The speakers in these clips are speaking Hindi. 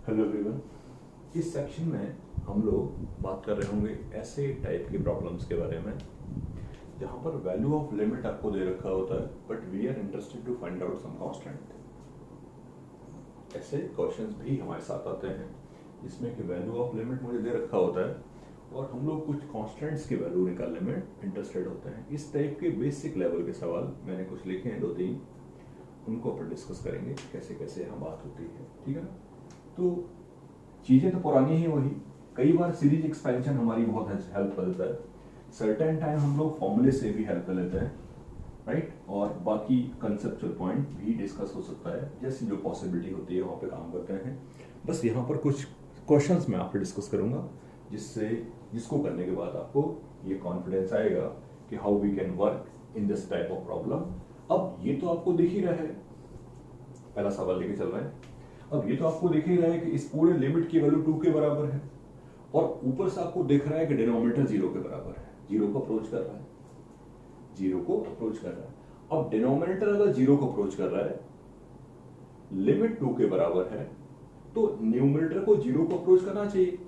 Hello everyone. इस सेक्शन में हम लोग बात कर रहे होंगे ऐसे टाइप की प्रॉब्लम्स के बारे में जहां पर वैल्यू ऑफ लिमिट आपको दे रखा होता है but we are interested to find out some constant. ऐसे क्वेश्चंस भी हमारे साथ आते हैं जिसमें कि वैल्यू ऑफ लिमिट मुझे दे रखा होता है और हम लोग कुछ कांस्टेंट्स की वैल्यू निकालने में इंटरेस्टेड होते हैं। इस टाइप के बेसिक लेवल के सवाल मैंने कुछ लिखे हैं, 2-3, उनको अपन डिस्कस करेंगे कैसे कैसे यहाँ बात होती है। ठीक है ना? तो चीजें तो पुरानी ही वही, कई बार सीरीज एक्सपेंशन हमारी बहुत हेल्प कर देता है। सर्टेन टाइम हम लोग फॉर्मूले से भी हेल्प कर लेते हैं, राइट? और बाकी कंसेप्चुअल पॉइंट भी डिस्कस हो सकता है, जैसी जो पॉसिबिलिटी होती है वहाँ पे काम करते हैं। बस यहाँ पर कुछ क्वेश्चंस मैं आपसे डिस्कस करूंगा जिसको करने के बाद आपको ये कॉन्फिडेंस आएगा कि how we can work in this type of problem. अब ये तो आपको दिख ही रहा है, पहला सवाल लेके चल रहा है। अब ये तो आपको दिख ही रहा है कि इस पूरे लिमिट की वैल्यू 2 के बराबर है और ऊपर से आपको दिख रहा है कि डिनोमिनेटर 0 के बराबर है, 0 को अप्रोच कर रहा है, 0 को अप्रोच कर रहा है। अब डिनोमिनेटर अगर 0 को अप्रोच कर रहा है, लिमिट 2 के बराबर है, तो न्यूमरेटर को 0 को अप्रोच करना चाहिए,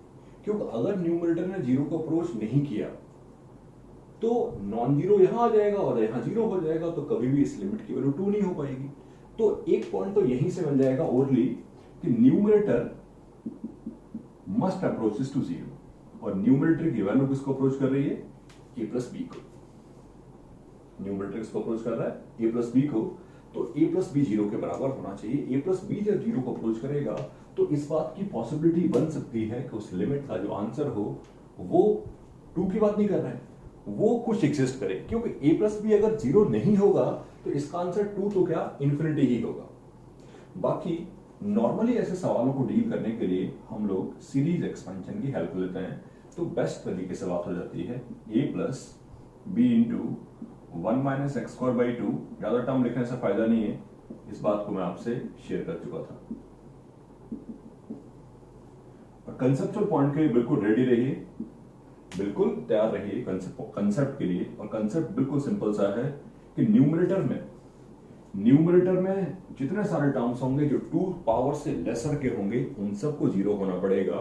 क्योंकि अगर न्यूमरेटर ने 0 को अप्रोच नहीं किया तो नॉन जीरो यहां आ जाएगा और यहां 0 हो जाएगा, तो कभी भी इस लिमिट की वैल्यू 2 नहीं हो पाएगी। तो एक पॉइंट तो यहीं से बन जाएगा ओरली कि न्यूमरेटर मस्ट अप्रोचेस टू 0 और न्यूमरेटर की वैल्यू किसको अप्रोच कर रही है? a प्लस बी को। न्यूमरेटर किसको अप्रोच कर रहा है? a प्लस बी को। तो a प्लस बी 0 के बराबर होना चाहिए। a प्लस बी जब 0 को अप्रोच करेगा तो इस बात की पॉसिबिलिटी बन सकती है कि उस लिमिट का जो आंसर हो वो 2 की बात नहीं कर रहा है, वो कुछ एग्जिस्ट करे, क्योंकि a प्लस बी अगर 0 नहीं होगा तो इसका आंसर 2 तो क्या इन्फिनिटी ही होगा। बाकी नॉर्मली ऐसे सवालों को डील करने के लिए हम लोग सीरीज एक्सपेंशन की हेल्प लेते हैं, तो बेस्ट तरीके से बात हो जाती है a plus B into 1 minus x square by 2। ज्यादा टर्म लिखने से फायदा नहीं है, इस बात को मैं आपसे शेयर कर चुका था। और कंसेप्चुअल पॉइंट के लिए बिल्कुल रेडी रहिए, बिल्कुल तैयार रहिए कंसेप्ट के लिए। और कंसेप्ट बिल्कुल सिंपल सा है कि न्यूमरेटर में जितने सारे टर्म्स होंगे जो 2 पावर से लेसर के होंगे उन सबको 0 होना पड़ेगा।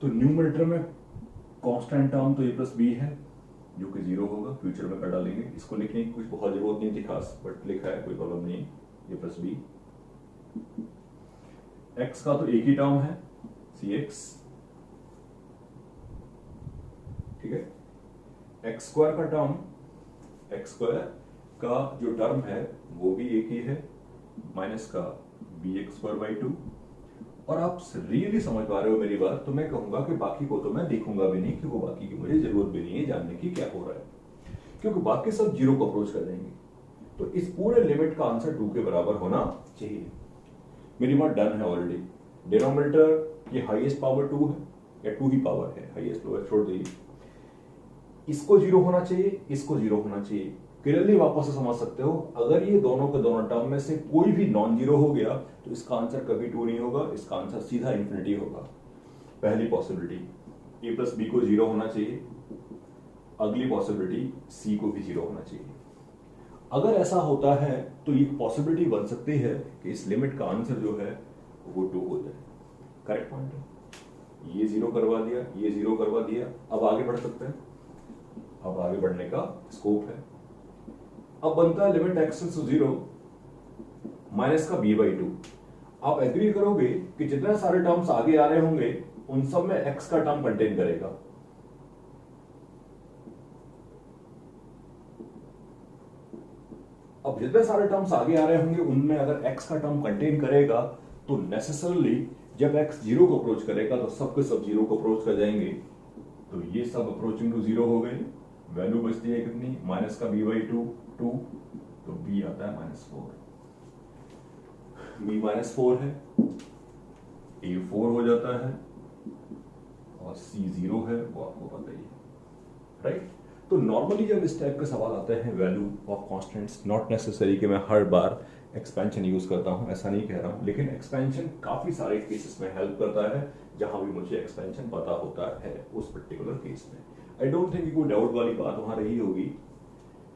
तो न्यूमरेटर में कांस्टेंट टर्म तो a प्लस बी है जो कि 0 होगा, फ्यूचर में कर डालेंगे। इसको लिखने की कुछ बहुत जरूरत नहीं थी खास, बट लिखा है, कोई प्रॉब्लम नहीं। a प्लस बी, x का तो एक ही टर्म है cx, ठीक है। एक्स स्क्वायर का टर्म, एक्स स्क्वायर का जो टर्म है वो भी एक ही है, माइनस का बी एक्स स्क्वायर बाई 2। और आप रियली समझ पा रहे हो मेरी बात, तो मैं कहूंगा कि बाकी को तो मैं देखूंगा भी नहीं, क्योंकि बाकी की मुझे जरूरत भी नहीं है जानने की क्या हो रहा है, क्योंकि बाकी सब 0 को अप्रोच कर देंगे। तो इस पूरे लिमिट का आंसर 2 के बराबर होना चाहिए। मेरी बात डन है ऑलरेडी। डिनोमिनेटर ये हाईएस्ट पावर 2 है या 2 ही पावर है, हाईएस्ट लोअर छोड़ दीजिए। इसको 0 होना चाहिए, इसको 0 होना चाहिए। क्लियरली वापस से समझ सकते हो, अगर ये दोनों के दोनों टर्म में से कोई भी नॉन जीरो हो गया तो इसका आंसर कभी 2 नहीं होगा, इसका आंसर सीधा इंफिनिटी होगा। पहली पॉसिबिलिटी a प्लस बी को 0 होना चाहिए, अगली पॉसिबिलिटी c को भी 0 होना चाहिए। अगर ऐसा होता है तो ये पॉसिबिलिटी बन सकती है कि इस लिमिट का आंसर जो है वो 2 हो जाए। करेक्ट पॉइंट है। ये 0 करवा दिया, ये 0 करवा दिया, अब आगे बढ़ सकते हैं। अब आगे बढ़ने का स्कोप है। अब बनता है लिमिट एक्स टू 0 माइनस का b बाई 2। आप एग्री करोगे कि जितने सारे टर्म्स आगे आ रहे होंगे उन सब में x का टर्म कंटेन करेगा। अब जितने सारे टर्म्स आगे आ रहे होंगे उनमें अगर x का टर्म कंटेन करेगा तो नेसेसरली जब x 0 को अप्रोच करेगा तो सबके सब 0 को अप्रोच कर जाएंगे। तो ये सब अप्रोचिंग टू 0 हो गए। वैल्यू बचती है कितनी? माइनस का b बाई 2, 2, तो b आता है -4। b -4 है, a 4 हो जाता है और c 0 है, वो आपको पता ही है, राइट? तो नॉर्मली जब इस टाइप के सवाल आते हैं value of constants, not necessary कि मैं हर बार एक्सपेंशन यूज करता हूं, ऐसा नहीं कह रहा हूं, लेकिन एक्सपेंशन काफी सारे केसेस में हेल्प करता है जहां भी मुझे एक्सपेंशन पता होता है उस पर्टिकुलर केस में। आई डोंट थिंक कोई डाउट वाली बात वहां रही होगी।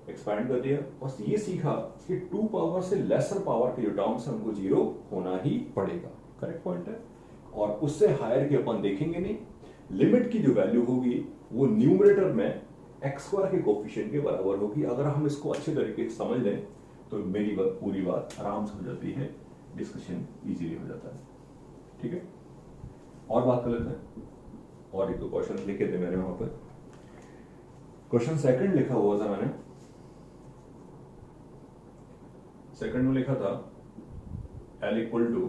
एक्सपैंड कर दिया और ये सीखा कि 2 पावर से लेसर पावर के जो टर्म्स हैं उनको 0 होना ही पड़ेगा। करेक्ट पॉइंट है। और उससे हायर की अपन देखेंगे नहीं। लिमिट की जो वैल्यू होगी वो न्यूमरेटर में एक्स स्क्वायर के कोफिशिएंट के बराबर होगी। अगर हम इसको अच्छे तरीके से समझ लें तो मेरी पूरी बात आराम से हो जाती है, डिस्कशन इजीली हो जाता है। ठीक है, और बात कर लेते हैं। और एक दो क्वेश्चन लिखे थे मैंने वहां पर। क्वेश्चन सेकंड लिखा हुआ था मैंने, सेकंड में लिखा था L equal to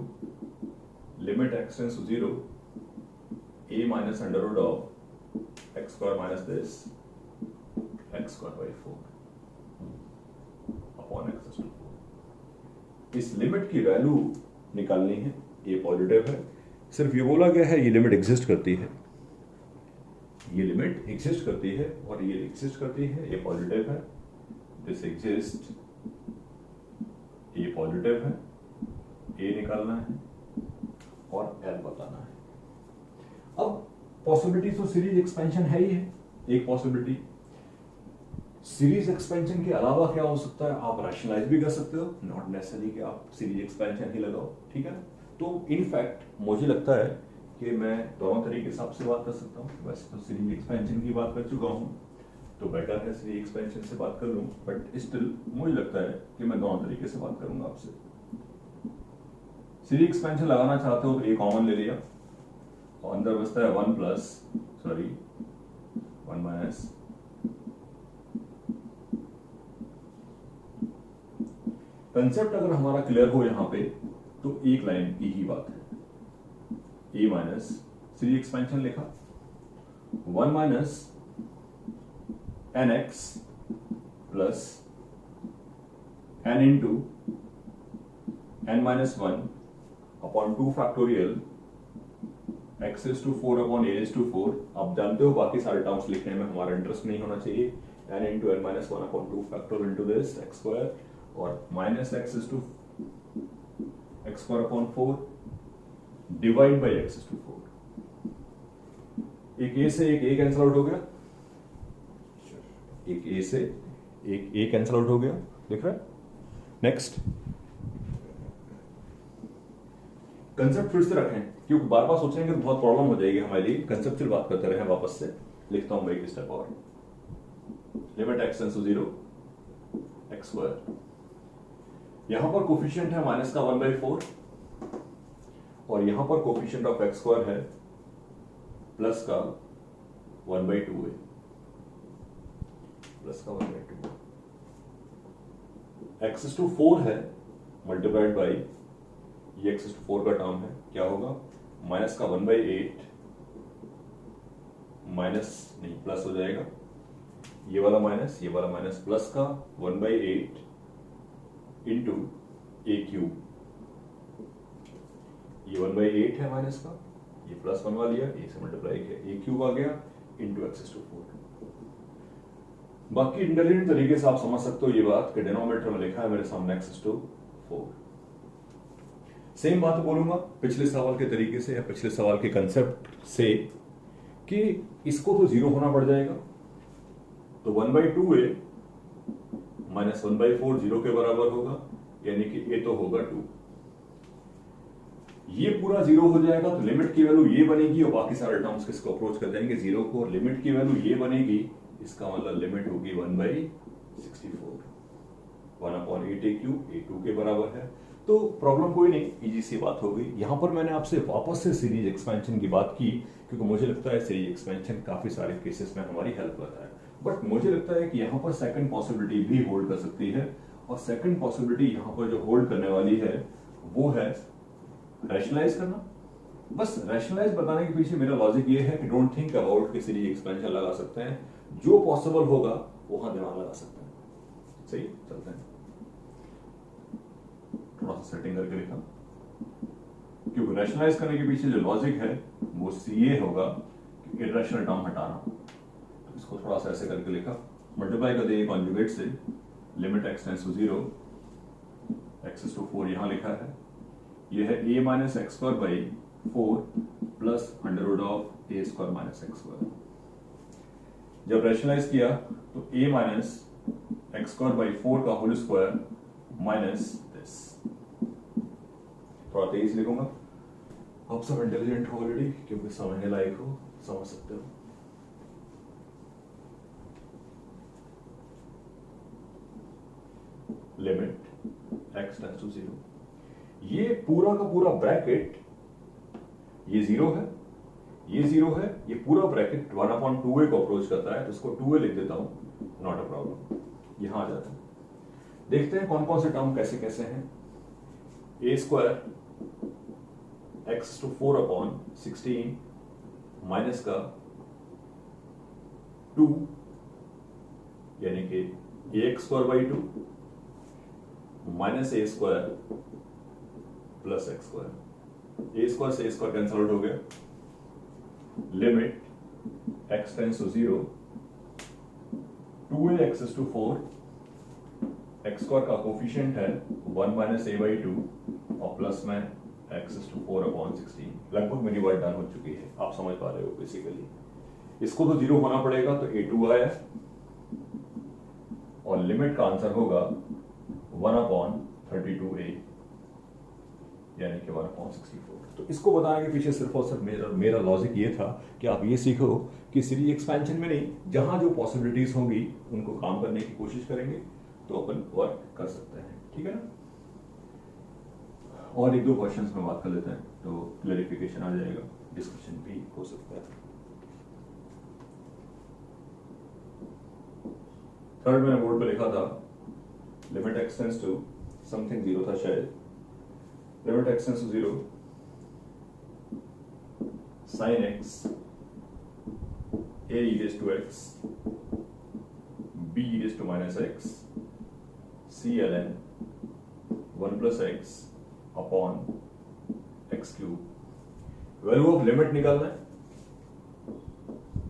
limit X tends to 0 a minus under root of X square minus this X square by 4 upon X to 4। इस लिमिट की वैल्यू निकालनी है, ये पॉजिटिव है। सिर्फ ये बोला गया है ये लिमिट एग्जिस्ट करती है, ये लिमिट एग्जिस्ट करती है और ये एग्जिस्ट करती है, ये पॉजिटिव है। दिस एग्जिस्ट, ये पॉजिटिव है, ए निकालना है और एल बताना है। अब पॉसिबिलिटी तो सीरीज एक्सपेंशन है ही है, एक पॉसिबिलिटी। सीरीज एक्सपेंशन के अलावा क्या हो सकता है, आप रैशनलाइज भी कर सकते हो, नॉट नेसेसरी कि आप सीरीज एक्सपेंशन ही लगाओ। ठीक है, तो इनफैक्ट मुझे लगता है कि मैं दोनों तरीके से आपसे बात कर सकता हूँ। वैसे तो सीरीज एक्सपेंशन की बात कर चुका हूँ तो बेटर है सीरीज एक्सपेंशन से बात कर लूँ, बट स्टिल मुझे लगता है कि मैं दोनों तरीके से बात करूंगा आपसे। सीरीज एक्सपेंशन लगाना चाहते हो तो ये कॉमन ले लिया और अंदर बचता है 1 माइनस। कंसेप्ट अगर हमारा क्लियर हो यहां पे तो एक लाइन की ही बात है। ए माइनस सीरीज एक्सपेंशन लिखा 1 minus nx plus n into n minus 1 upon 2 factorial x is to 4 upon a is to 4। आप जानते हो बाकी सारे टर्म्स लिखने में हमारा इंटरेस्ट नहीं होना चाहिए। n into n minus 1 upon 2 factorial into this x square और minus x is to x square upon 4 divide by x is to 4। एक a से एक a कैंसिल आउट हो गया, एक a से एक a कैंसिल आउट हो गया, दिख रहा है। नेक्स्ट कंसेप्ट फिर से रखें क्योंकि बार बार सोचेंगे तो बहुत प्रॉब्लम हो जाएगी हमारे लिए। कंसेप्चुअल बात करते रहे वापस से। लिखता हूं मैं एक स्टेप और, limit X tends to 0 X square, यहां पर कोफिशिएंट है माइनस का 1/4 और यहां पर कोफिशिएंट ऑफ एक्स स्क्वायर है प्लस का 1/2 है, प्लस का 1/2। एक्स इज टू 4 है मल्टीप्लाइड बाई ये एक्स इज टू 4 का टर्म है, क्या होगा माइनस का 1/8 माइनस नहीं प्लस हो जाएगा, ये वाला माइनस प्लस का 1/8 इंटू ए क्यूब। ये 1/8 है माइनस का, ये प्लस बनवा लिया, ए से मल्टीप्लाई किया, ए क्यूब आ गया इंटू एक्स टू 4। बाकी इंटेलिजेंट तरीके से आप समझ सकते हो ये बात कि डिनोमिनेटर में लिखा है मेरे सामने एक्स टू 4। सेम बात बोलूंगा पिछले सवाल के तरीके से या पिछले सवाल के कंसेप्ट से कि इसको तो 0 होना पड़ जाएगा, तो 1/2a माइनस 1/4 0 के बराबर होगा, यानी कि a तो होगा 2। ये पूरा 0 हो जाएगा तो लिमिट की वैल्यू ये बनेगी और बाकी सारे टर्म्स किसको अप्रोच कर जाएंगे 0 को, और लिमिट की वैल्यू ये बनेगी, इसका मतलब लिमिट होगी 1/64, 1/8 a क्यूब, a 2 के बराबर है। तो प्रॉब्लम कोई नहीं, इजी सी बात हो गई। यहां पर मैंने आपसे वापस से सीरीज एक्सपेंशन की बात की क्योंकि मुझे लगता है सीरीज एक्सपेंशन काफी सारे केसेस में हमारी हेल्प करता है, बट मुझे लगता है कि यहां पर सेकंड पॉसिबिलिटी भी होल्ड कर सकती है, और सेकंड पॉसिबिलिटी यहां पर जो होल्ड करने वाली है वो है रैशनलाइज करना। बस रैशनलाइज बताने के पीछे मेरा लॉजिक ये है कि डोंट थिंक अबाउट कि सीरीज एक्सपेंशन लगा सकते हैं, जो पॉसिबल होगा वहां दिमाग लगा सकते हैं। सही, चलते हैं। थोड़ा सा सेटिंग करके लिखा क्योंकि रैशनलाइज करने के पीछे जो लॉजिक है वो ये होगा कि इरेशनल टर्म हटाना। तो इसको थोड़ा सा ऐसे करके लिखा, मल्टीप्लाई कर दिया कॉन्जुगेट से, limit X tends to 0 X to 4 यहां लिखा है, ये है a minus x square by 4 plus under root of a square minus x square. जब रैशनलाइज किया तो a minus x square by 4 का होल स्क्वायर माइनस दिस, थोड़ा तेज लिखूंगा, आप सब इंटेलिजेंट हो ऑलरेडी, क्योंकि समझने लायक हो, समझ सकते हो। लिमिट x टेंड्स टू 0, ये पूरा का पूरा ब्रैकेट, ये 0 है, ये 0 है, ये पूरा ब्रैकेट 1/2a को अप्रोच करता है, तो इसको 2a लिख देता हूं, नॉट अ प्रॉब्लम। यहां आ जाता है, देखते हैं कौन कौन से टर्म कैसे कैसे हैं। a square x to 4/16 minus का 2, यानी कि ax square by 2 minus a square plus X square. A square से ए स्क्वायर कैंसल आउट हो गया। Limit x tends to 0, 2ax is to 4, X square का कोफिशिएंट है 1 माइनस a बाई 2 और प्लस में x is to 4/16। लगभग मेरी बात डन हो चुकी है, आप समझ पा रहे हो बेसिकली। इसको तो 0 होना पड़ेगा, तो a2 आया और लिमिट का आंसर होगा 1/32a, यानी कि 1/64। तो इसको बताने के पीछे सिर्फ और सिर्फ मेरा लॉजिक ये था कि आप ये सीखो कि सीरीज एक्सपेंशन में नहीं, जहां जो पॉसिबिलिटीज होंगी उनको काम करने की कोशिश करेंगे तो अपन वर्क कर सकते हैं, ठीक है ना। और एक दो क्वेश्चंस में बात कर लेते हैं तो क्लैरिफिकेशन आ जाएगा, डिस्कशन भी हो सकता है। थर्ड मैंने बोर्ड पे लिखा था limit x tends to something 0 था शायद, limit x tends to 0 sin x a e raised to x b e raised to minus x c ln 1 plus x upon x cube. Value of limit निकालना है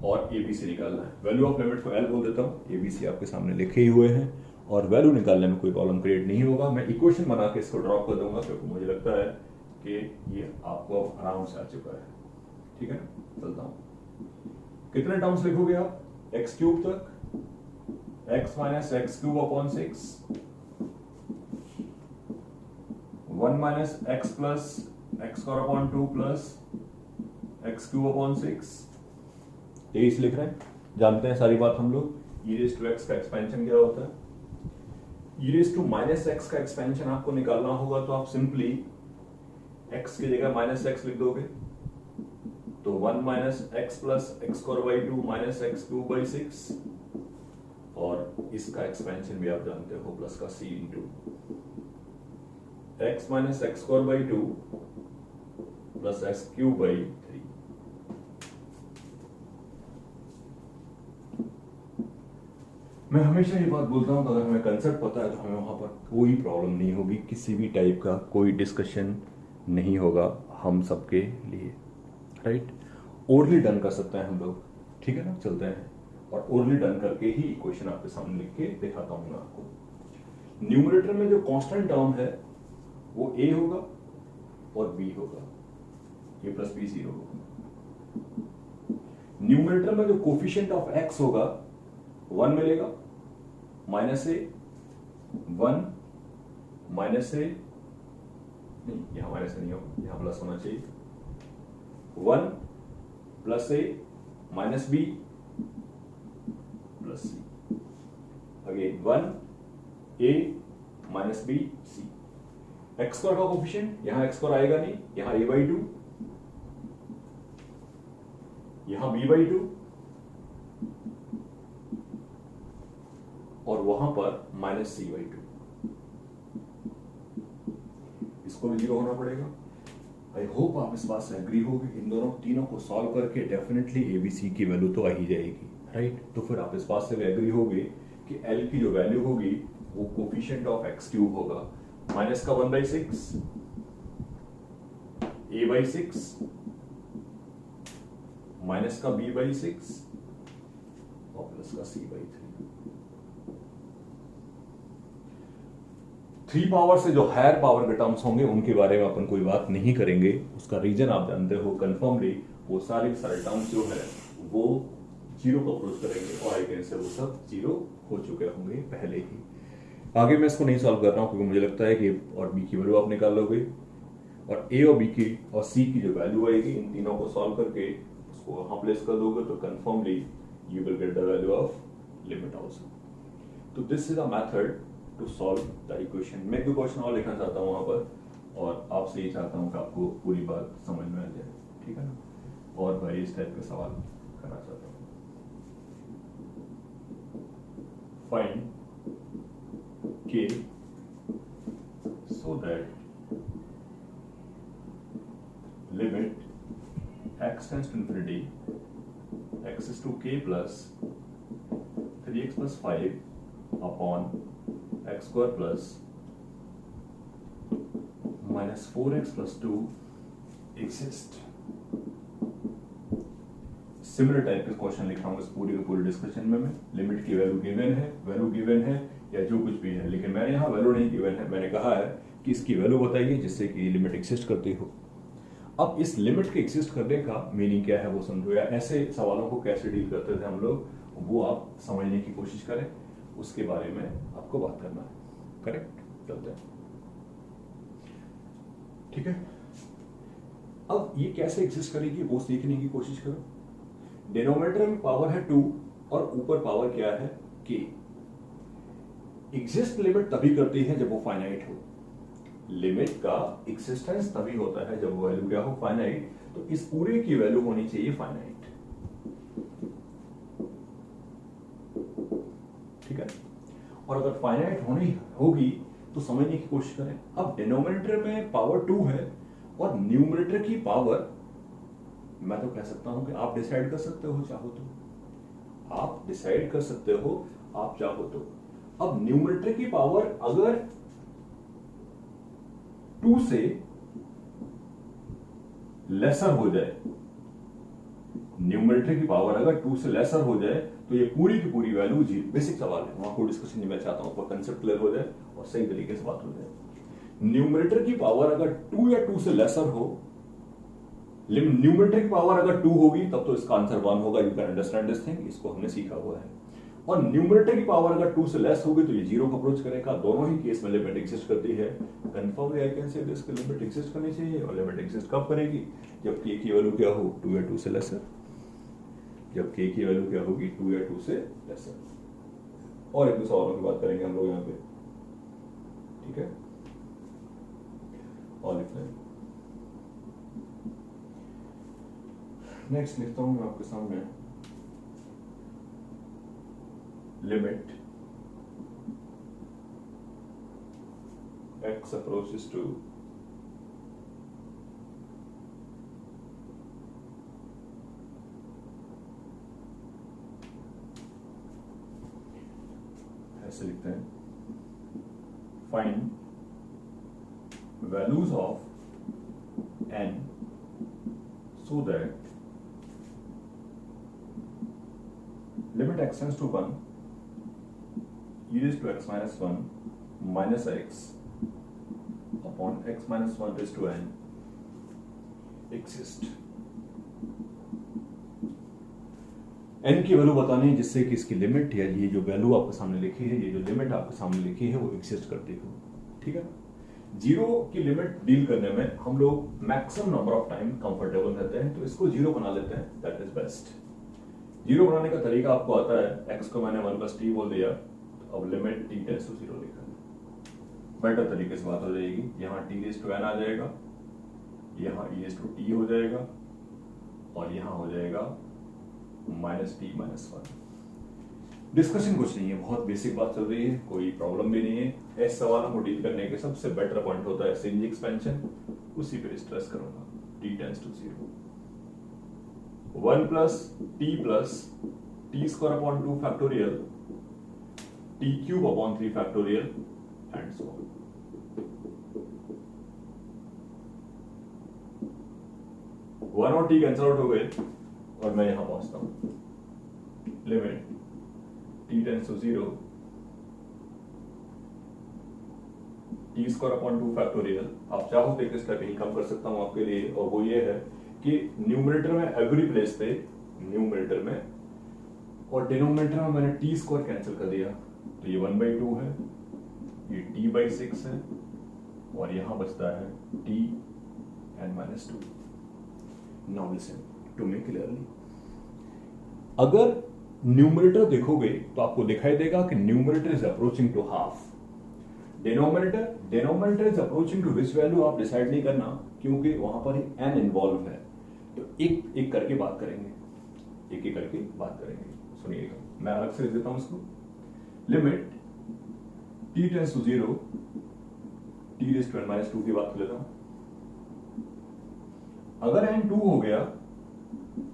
और एबीसी निकालना है। वैल्यू ऑफ लिमिट को एल बोल देता हूं, एबीसी आपके सामने लिखे ही हुए हैं और वैल्यू निकालने में कोई प्रॉब्लम क्रिएट नहीं होगा। मैं इक्वेशन बना के इसको ड्रॉप कर दूंगा क्योंकि मुझे लगता है कि ये आपको आराम से आ चुका है, ठीक है ना। चलता हूं, कितने टर्म्स लिखोगे आप एक्स क्यूब तक, x minus x cube upon 6, 1 minus x plus X square upon 2 plus x cube upon 6। तेईस लिख रहे हैं, जानते हैं सारी बात हम लोग। ई रेज टू एक्स का एक्सपेंशन क्या होता है, e raise to minus x का एक्सपेंशन आपको निकालना होगा तो आप सिंपली एक्स की जगह माइनस एक्स लिख दोगे, तो 1 minus x plus X square by 2 minus x cube by 6, और इसका एक्सपेंशन भी आप जानते हो प्लस का C into x minus x square by 2 plus x cube by 3। मैं हमेशा ये बात बोलता हूं कि अगर हमें कंसेप्ट पता है तो हमें वहां पर कोई प्रॉब्लम नहीं होगी, किसी भी टाइप का कोई डिस्कशन नहीं होगा हम सबके लिए, राइट। ओरली डन कर सकते हैं हम लोग, ठीक है ना। चलते हैं और ओरली डन करके ही इक्वेशन आपके सामने लिख के दिखाता हूं मैं आपको। न्यूमरेटर में जो कांस्टेंट टर्म है वो a होगा और b होगा, a प्लस बी 0 होगा। न्यूमरेटर में जो कोफिशिएंट ऑफ x होगा 1 मिलेगा, माइनस ए 1 माइनस ए, नहीं यहां माइनस नहीं होगा, यहां प्लस होना चाहिए, 1 plus A minus B plus C, again 1 A minus B C. X square का कोफिशिएंट, यहां एक्स स्क्वायर आएगा नहीं, यहां a बाई 2, यहां b बाई 2 और वहां पर माइनस सी बाई 2। इसको भी 0 होना पड़ेगा। आई होप आप इस बात से एग्री होगे। इन दोनों तीनों को सॉल्व करके डेफिनेटली एबीसी की वैल्यू तो आ ही जाएगी, राइट। तो फिर आप इस बात से भी एग्री होगे कि एल की जो वैल्यू होगी वो कोफिशिएंट ऑफ एक्स क्यूब होगा, माइनस का 1/6 a/6 माइनस का b/6 और प्लस का c/3। 3 पावर से जो हायर पावर के टर्म्स होंगे उनके बारे में अपन कोई बात नहीं करेंगे, उसका रीजन आप जानते हो कंफर्मली। वो सारे टर्म्स जो है वो 0 को अप्रोच करेंगे और आई कैन से वो सब 0 हो चुके होंगे पहले ही। आगे मैं इसको नहीं सॉल्व कर रहा हूं क्योंकि मुझे लगता है कि और बी की वैल्यू आप निकाल लोगे। और ए और बी की और सी की जो वैल्यू आएगी इन तीनों को सॉल्व करके उसको वहां प्लेस कर दोगे तो confirmly you will get the value of limit also. तो this is a method to solve the equation. मैं एक दो क्वेश्चन और लिखना चाहता हूँ वहां पर, और आपसे ये चाहता हूँ कि आपको पूरी बात समझ में आ जाए, ठीक है ना, और भाई इस टाइप के सवाल करना चाहता हूँ। Find k so that limit x tends to infinity x is to k plus 3x plus 5 upon x square plus minus 4x plus 2 exist। Similar type के क्वेश्चन लिख रहा हूँ इस पूरी के पूरे डिस्कशन में। मैं लिमिट की वैल्यू गिवन है या जो कुछ भी है, लेकिन मैंने यहाँ वैल्यू नहीं गिवन है, मैंने कहा है कि इसकी वैल्यू बताइए जिससे कि लिमिट एग्जिस्ट करती हो। अब इस लिमिट के एग्जिस्ट करने का मीनिंग क्या है वो समझो, या ऐसे सवालों को कैसे डील करते थे हम लोग, वो आप समझने की कोशिश करें, उसके बारे में आपको बात करना है। करेक्ट, चलते हैं, ठीक है। अब ये कैसे एग्जिस्ट करेगी वो सीखने की कोशिश करो। डिनोमिनेटर में पावर है 2 और ऊपर पावर क्या है k। एग्जिस्ट लिमिट तभी करती है जब वो फाइनाइट हो। लिमिट का एग्जिस्टेंस तभी होता है जब वो वैल्यू क्या हो, फाइनाइट। तो इस पूरे की वैल्यू होनी चाहिए फाइनाइट, ठीक है। और अगर फाइनाइट होनी होगी तो समझने की कोशिश करें। अब डिनोमिनेटर में पावर 2 है और न्यूमरेटर की पावर, मैं तो कह सकता हूं कि आप डिसाइड कर सकते हो चाहो तो, आप डिसाइड कर सकते हो आप चाहो तो। अब न्यूमरेटर की पावर अगर 2 से लेसर हो जाए, न्यूमरेटर की पावर अगर 2 से लेसर हो जाए तो ये पूरी की पूरी वैल्यू जी। बेसिक सवाल है, वहां को डिस्कशन नहीं मैं चाहता हूं, पर कंसेप्ट क्लियर हो जाए और सही तरीके से बात हो जाए। न्यूमरेटर की पावर अगर 2 या 2 से लेसर हो, न्यूमरेटर की पावर अगर 2 होगी तब तो इसका आंसर 1 होगा। You can understand this thing, इसको हमने सीखा हुआ है। और न्यूमरेटर की पावर अगर 2 से लेस होगी तो ये 0 को अप्रोच करेगा। दोनों ही केस में लिमिट एग्जिस्ट करती है। कंफर्मली I can say this limit exist करनी चाहिए। और लिमिट एग्जिस्ट कब करेगी, जब k की वैल्यू क्या हो, 2 या 2 से लेसर। जब k की वैल्यू क्या होगी, 2 या 2 से लेसर। और एक दो सवालों की बात करेंगे हम लोग यहाँ पे, ठीक है। और लिखते हैं, नेक्स्ट लिखता हूं मैं आपके सामने, लिमिट x approaches to ऐसे लिखते हैं, find values of n so that limit x tends to 1 e raised to x minus 1 minus x upon x minus 1 raised to n exist। n की वैल्यू बतानी है जिससे कि इसकी लिमिट या ये जो वैल्यू आपके सामने लिखी है, ये जो लिमिट आपके सामने लिखी है वो एग्जिस्ट करती हो, ठीक है। 0 की लिमिट डील करने में हम लोग maximum number of time comfortable रहते हैं, तो इसको 0 बना लेते हैं, दैट इज बेस्ट। 0 बनाने का तरीका आपको आता है, x को मैंने 1 + t बोल दिया, तो अब लिमिट t टेंड्स टू 0 लिखा है। बेटर तरीके से बात हो जाएगी। यहाँ t रेज़ टू n आ जाएगा, यहाँ e रेज़ टू t हो जाएगा, और यहाँ हो जाएगा -t-1। डिस्कशन कुछ नहीं है, बहुत बेसिक बात चल रही है, कोई प्रॉब्लम भी नहीं है। इस सवालों को डील करने के सबसे बेटर पॉइंट होता है सिंज एक्सपेंशन, उसी पे स्ट्रेस करूंगा। t tends to 0, 1 + t² upon 2 factorial, t³ upon 3 factorial and so on. One और t कैंसिल आउट हो गए और मैं यहां पहुंचता हूं, limit t tends to 0 t² upon 2 factorial. आप चाहो तो एक स्टेप यही कम कर सकता हूं आपके लिए, और वो ये है कि न्यूमरेटर में एवरी प्लेस पे, न्यूमरेटर में और डिनोमिनेटर में मैंने t² कैंसिल कर दिया, तो ये 1/2 है, ये t/6 है, और यहां बचता है t n minus 2. Now listen to me clearly. अगर न्यूमरेटर देखोगे तो आपको दिखाई देगा कि numerator is approaching to half. Denominator is approaching to which value आप डिसाइड नहीं करना, क्योंकि वहां पर n इन्वॉल्व है. तो एक एक करके बात करेंगे, एक एक करके बात करेंगे. सुनिएगा, मैं अलग से लिख देता हूं इसको. Limit t tends to 0 t raise to n minus 2 की बात कर लेता हूं. अगर n 2 हो गया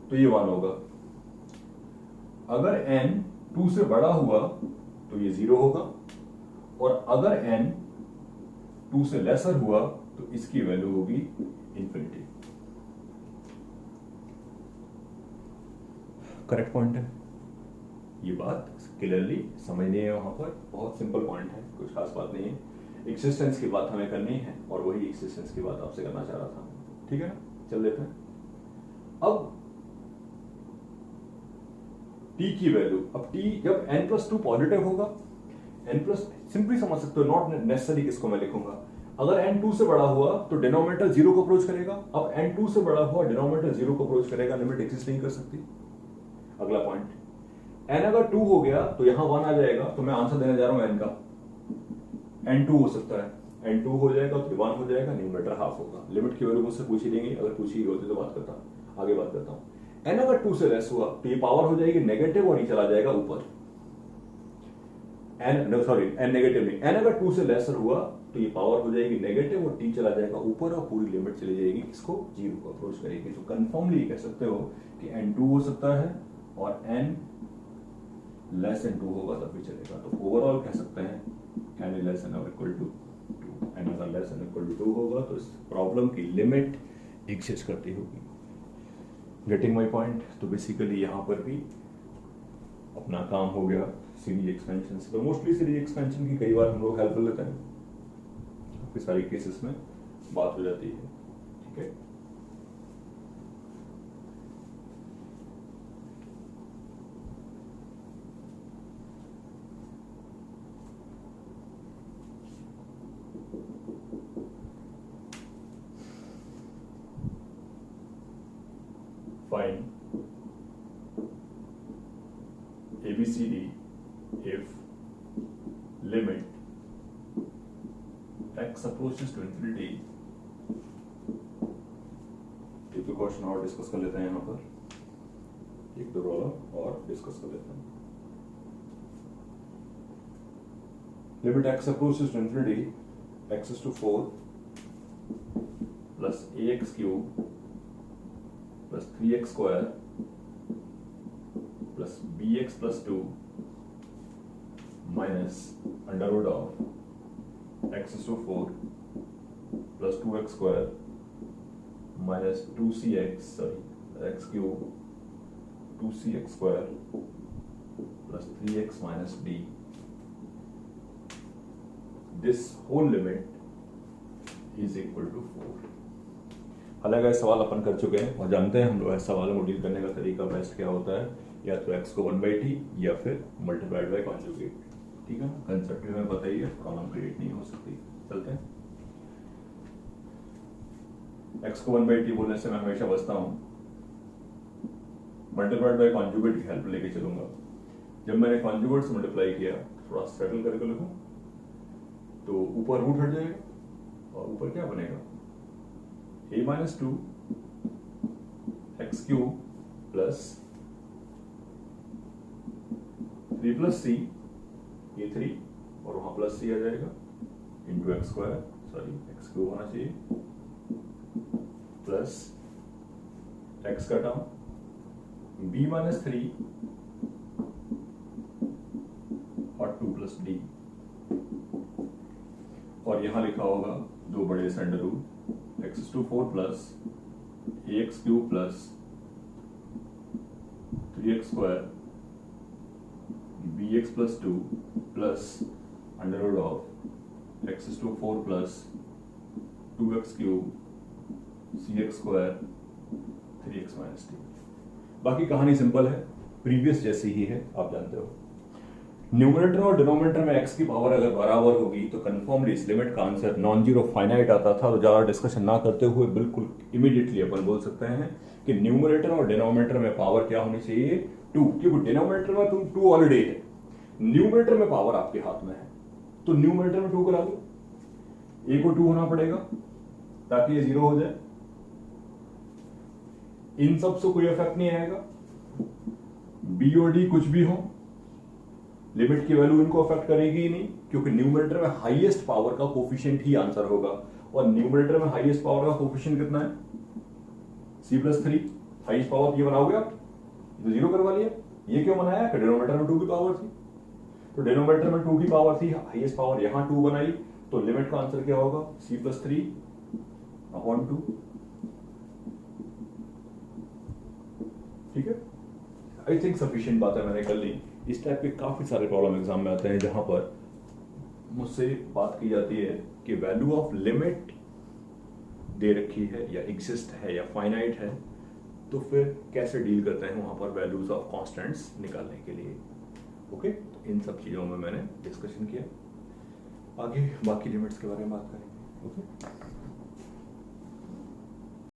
तो ये 1 होगा. अगर n 2 से बड़ा हुआ तो ये 0 होगा. और अगर n 2 से लेसर हुआ तो इसकी वैल्यू होगी इंफिनिटी. करेक्ट पॉइंट है. ये बात क्लियरली समझनी है. वहां पर बहुत सिंपल पॉइंट है, कुछ खास बात नहीं है. एक्सिस्टेंस की बात हमें करनी है और वही एक्सिस्टेंस की बात आपसे करना चाह रहा था. ठीक है ना, चल लेते हैं. अब t की वैल्यू, अब t जब n प्लस 2 पॉजिटिव होगा, n प्लस सिंपली समझ सकते हो, नॉट नेसेसरी किसको मैं लिखूंगा. अगर n 2 से बड़ा हुआ तो डिनोमिनेटर 0 को अप्रोच करेगा. अब n 2 से बड़ा हुआ, डिनोमिनेटर 0 को अप्रोच करेगा, लिमिट एग्जिस्ट नहीं कर सकती. अगला पॉइंट, n अगर 2 हो गया तो यहां 1 आ जाएगा. तो मैं आंसर देने जा रहा हूं n का. n 2 हो सकता है, n 2 हो जाएगा तो 1 हो जाएगा, न्यूमरेटर हाफ होगा. लिमिट की वैल्यू मुझसे पूछी देंगे, अगर पूछी होती तो बात करता, आगे बात करता हूं. n अगर 2 से लेस हुआ तो ये पावर हो जाएगी नेगेटिव और ये चला जाएगा ऊपर. n नेगेटिव नहीं, n अगर 2 से लेसर हुआ तो ये पावर हो जाएगी नेगेटिव और t चला जाएगा ऊपर और पूरी लिमिट चली जाएगी इसको 0 को अप्रोच करेगी. तो कंफर्मली कह सकते हो कि n 2 हो सकता है और n लेस देन 2 होगा तब भी चलेगा. तो ओवरऑल कह सकते हैं n इज लेस देन और इक्वल टू 2. n अगर लेस देन इक्वल टू 2 होगा तो इस प्रॉब्लम की लिमिट एग्जिस्ट करती होगी. Getting my point. तो बेसिकली यहां पर भी अपना काम हो गया सीरीज एक्सपेंशन से. तो मोस्टली सीरीज एक्सपेंशन की कई बार हम लोग हेल्प लेते हैं, काफी सारी केसेस में बात हो जाती है. ठीक है, fine ABCD if limit x approaches to infinity. एक दो क्वेश्चन और डिस्कस कर लेते हैं यहाँ पर, एक दो प्रॉब्लम और डिस्कस कर लेते हैं. Limit x approaches to infinity, x is to 4 plus ax cube plus 3x square plus bx plus 2 minus under root of x is to 4 plus 2x square minus 2x cube 2cx square plus 3x minus d. This whole limit is equal to 4. हालांकि सवाल अपन कर चुके हैं और जानते हैं हम लोग ऐसे सवालों को डील करने का तरीका बेस्ट क्या होता है, या तो x को 1/t या फिर मल्टीप्लाइड बाय कॉन्जुगेट. ठीक है, कंसेप्ट में पता ही है, प्रॉब्लम क्रिएट नहीं हो सकती. चलते हैं. x को 1/t बोलने से मैं हमेशा बचता हूं, मल्टीप्लाइड बाय कॉन्जुगेट की हेल्प लेके चलूंगा. जब मैंने कॉन्जुगेट से मल्टीप्लाई किया, थोड़ा सेटल करके लिखूं तो ऊपर रूट हट जाएगा और ऊपर क्या बनेगा, a minus 2 x cube plus 3 plus c, ये 3 और वहां प्लस c आ जाएगा into x square, sorry x cube होना चाहिए, प्लस x का टर्म b माइनस 3 और 2 प्लस d. और यहां लिखा होगा दो बड़े से under root x is to 4 plus ax cube plus 3x square bx plus 2 plus under root of x is to 4 plus 2x cube cx square 3x minus t. बाकी कहानी सिंपल है, प्रीवियस जैसी ही है, आप जानते हो. न्यूमरेटर और डिनोमिनेटर में x की पावर अगर बराबर होगी तो कन्फर्मली इस लिमिट का आंसर नॉन जीरो फाइनाइट आता था। तो ज्यादा डिस्कशन ना करते हुए बिल्कुल इमीडिएटली अपन बोल सकते हैं कि न्यूमरेटर और डिनोमिनेटर में पावर क्या होनी चाहिए, 2, क्योंकि डिनोमिनेटर में तुम 2 ऑलरेडी है, न्यूमरेटर में पावर आपके हाथ में है, तो न्यूमरेटर में 2 करा दो, a को 2 होना पड़ेगा ताकि ये 0 हो जाए। इन सब से कोई इफेक्ट नहीं आएगा, b और d कुछ भी हो, लिमिट की वैल्यू इनको अफेक्ट करेगी ही नहीं, क्योंकि न्यूमरेटर में हाईएस्ट पावर का कोफिशिएंट ही आंसर होगा। और न्यूमरेटर में हाईएस्ट पावर का कोफिशिएंट कितना है, c+3। हाईएस्ट पावर ये बनाओगे आप, तो 0 करवा लिया। ये क्यों बनाया, डिनोमिनेटर में 2 की पावर थी, तो डिनोमिनेटर में 2 की पावर थी, हाईएस्ट पावर यहां 2 बनाई, तो लिमिट का आंसर क्या होगा, c+3/2। ठीक है, आई थिंक सफिशिएंट बात है मैंने कर ली। इस टाइप के काफी सारे प्रॉब्लम एग्जाम में आते हैं जहां पर मुझसे बात की जाती है कि वैल्यू ऑफ लिमिट दे रखी है या एग्जिस्ट है या फाइनाइट है, तो फिर कैसे डील करते हैं वहां पर वैल्यूज ऑफ कांस्टेंट्स निकालने के लिए। ओके, तो इन सब चीजों में मैंने डिस्कशन किया, आगे बाकी लिमिट्स के बारे में बात करेंगे। ओके।